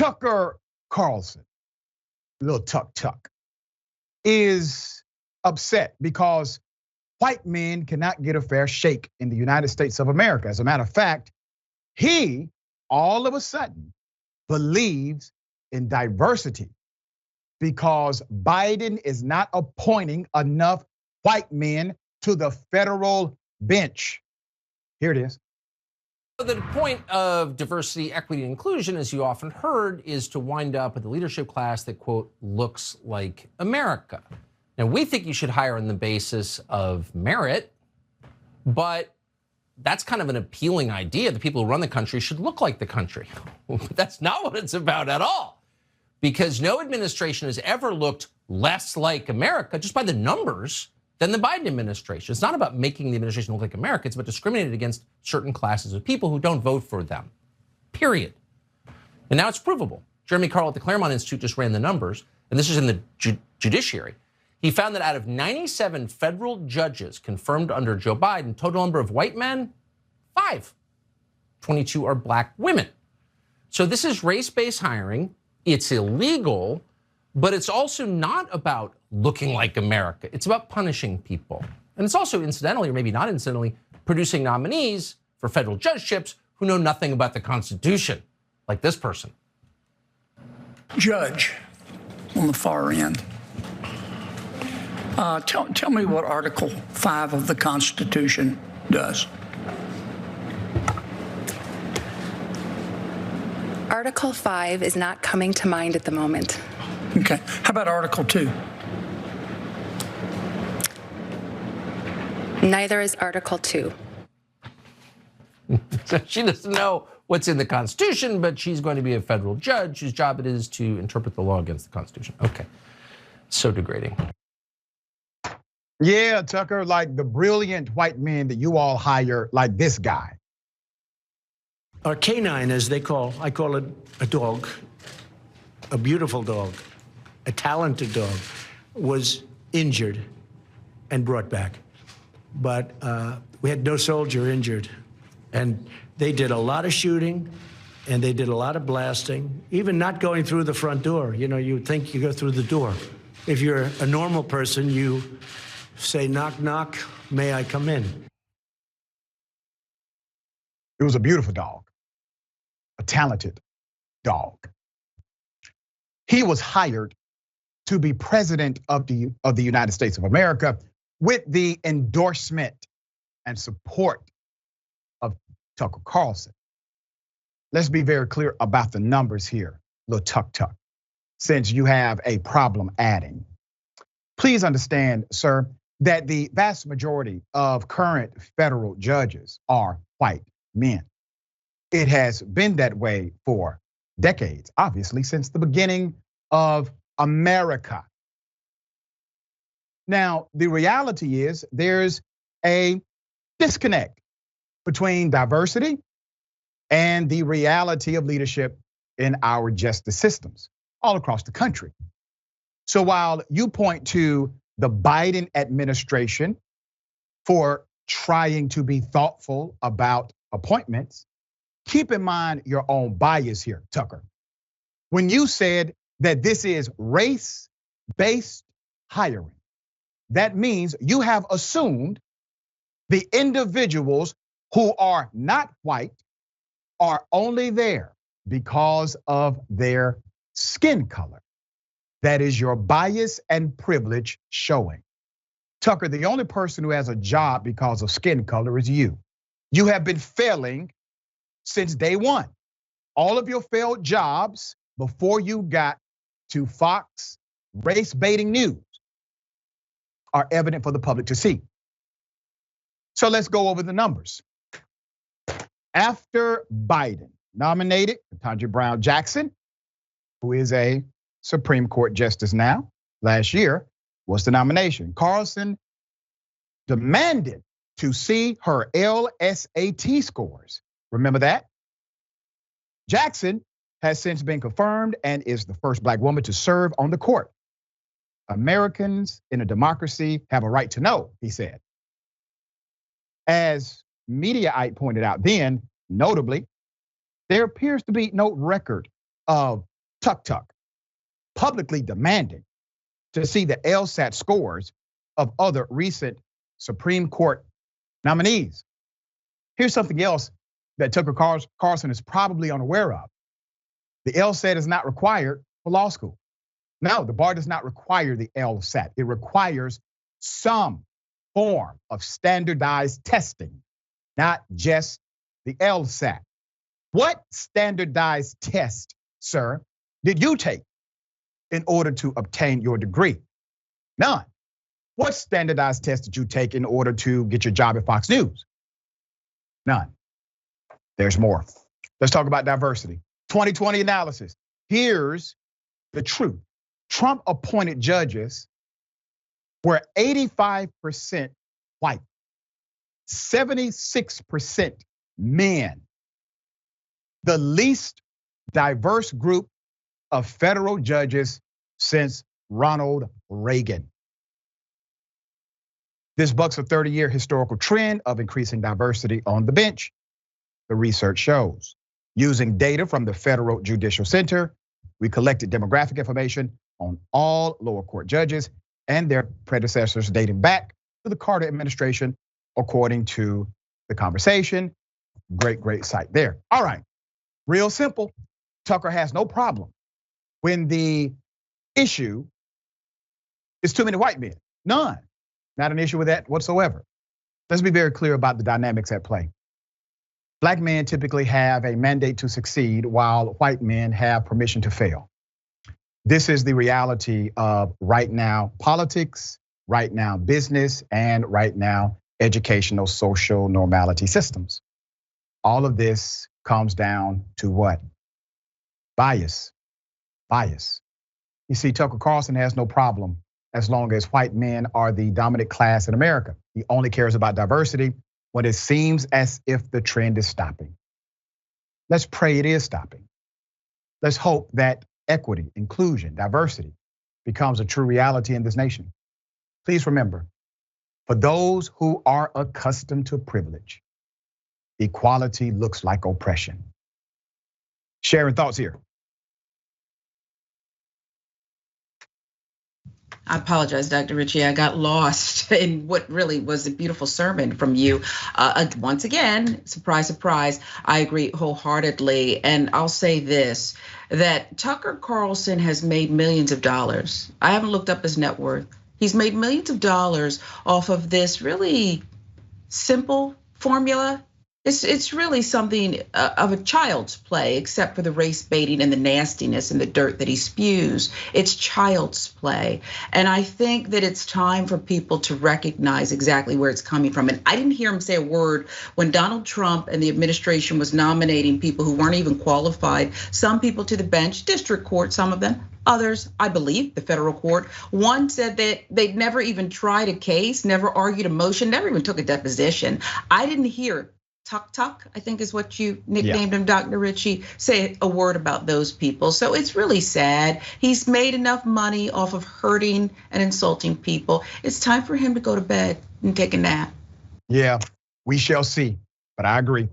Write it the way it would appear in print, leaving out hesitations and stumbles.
Tucker Carlson, little Tuck, is upset because white men cannot get a fair shake in the United States of America. As a matter of fact, he all of a sudden believes in diversity because Biden is not appointing enough white men to the federal bench. Here it is. The point of diversity, equity, and inclusion, as you often heard, is to wind up with a leadership class that, quote, looks like America. Now, we think you should hire on the basis of merit, but that's kind of an appealing idea. The people who run the country should look like the country. That's not what it's about at all. Because no administration has ever looked less like America, just by the numbers, than the Biden administration. It's not about making the administration look like America. It's about discriminating against certain classes of people who don't vote for them, period. And now it's provable. Jeremy Carl at the Claremont Institute just ran the numbers, and this is in the judiciary. He found that out of 97 federal judges confirmed under Joe Biden, total number of white men, 5. 22 are black women. So this is race-based hiring. It's illegal, but it's also not about looking like America. It's about punishing people. And it's also incidentally, or maybe not incidentally, producing nominees for federal judgeships who know nothing about the Constitution, like this person. Judge on the far end. Tell me what Article 5 of the Constitution does. Article 5 is not coming to mind at the moment. Okay. How about Article 2? Neither is Article 2. So she doesn't know what's in the Constitution, but she's going to be a federal judge whose job it is to interpret the law against the Constitution. Okay. So degrading. Yeah, Tucker, like the brilliant white men that you all hire, like this guy. Our canine, as I call it a dog, a beautiful dog, a talented dog, was injured and brought back. But we had no soldier injured. And they did a lot of shooting and they did a lot of blasting, even not going through the front door. You know, you would think you go through the door. If you're a normal person, you say, knock, knock, may I come in? It was a beautiful dog, a talented dog. He was hired to be president of the United States of America with the endorsement and support of Tucker Carlson. Let's be very clear about the numbers here, little Tuck, since you have a problem adding. Please understand, sir, that the vast majority of current federal judges are white men. It has been that way for decades, obviously, since the beginning of America. Now, the reality is there's a disconnect between diversity and the reality of leadership in our justice systems all across the country. So while you point to the Biden administration for trying to be thoughtful about appointments, keep in mind your own bias here, Tucker. When you said that this is race-based hiring, that means you have assumed the individuals who are not white are only there because of their skin color. That is your bias and privilege showing. Tucker, the only person who has a job because of skin color is you. You have been failing since day one. All of your failed jobs before you got to Fox race baiting news are evident for the public to see. So let's go over the numbers. After Biden nominated Ketanji Brown Jackson, who is a Supreme Court justice now, last year was the nomination. Carlson demanded to see her LSAT scores. Remember that? Jackson has since been confirmed and is the first black woman to serve on the court. Americans in a democracy have a right to know, he said. As Mediaite pointed out then, notably, there appears to be no record of Tuck, publicly demanding to see the LSAT scores of other recent Supreme Court nominees. Here's something else that Tucker Carlson is probably unaware of. The LSAT is not required for law school. No, the bar does not require the LSAT. It requires some form of standardized testing, not just the LSAT. What standardized test, sir, did you take in order to obtain your degree? None. What standardized test did you take in order to get your job at Fox News? None. There's more. Let's talk about diversity. 2020 analysis. Here's the truth. Trump appointed judges were 85% white, 76% men. The least diverse group of federal judges since Ronald Reagan. This bucks a 30-year historical trend of increasing diversity on the bench, the research shows. Using data from the Federal Judicial Center, we collected demographic information on all lower court judges and their predecessors dating back to the Carter administration, according to The Conversation. Great site there. All right, real simple. Tucker has no problem when the issue is too many white men. None. Not an issue with that whatsoever. Let's be very clear about the dynamics at play. Black men typically have a mandate to succeed while white men have permission to fail. This is the reality of right now politics, right now business, and right now educational social normality systems. All of this comes down to what? Bias. You see, Tucker Carlson has no problem as long as white men are the dominant class in America. He only cares about diversity when it seems as if the trend is stopping. Let's pray it is stopping. Let's hope that equity, inclusion, diversity becomes a true reality in this nation. Please remember, for those who are accustomed to privilege, equality looks like oppression. Sharon, thoughts here. I apologize, Dr. Richey. I got lost in what really was a beautiful sermon from you. Once again, surprise, surprise, I agree wholeheartedly. And I'll say this, that Tucker Carlson has made millions of dollars. I haven't looked up his net worth. He's made millions of dollars off of this really simple formula. It's really something of a child's play, except for the race baiting and the nastiness and the dirt that he spews. It's child's play. And I think that it's time for people to recognize exactly where it's coming from. And I didn't hear him say a word when Donald Trump and the administration was nominating people who weren't even qualified, some people to the bench, district court, some of them. Others, I believe, the federal court. One said that they'd never even tried a case, never argued a motion, never even took a deposition. I didn't hear Tuck, I think is what you nicknamed him, Dr. Richey, say a word about those people. So it's really sad. He's made enough money off of hurting and insulting people. It's time for him to go to bed and take a nap. Yeah, we shall see, but I agree.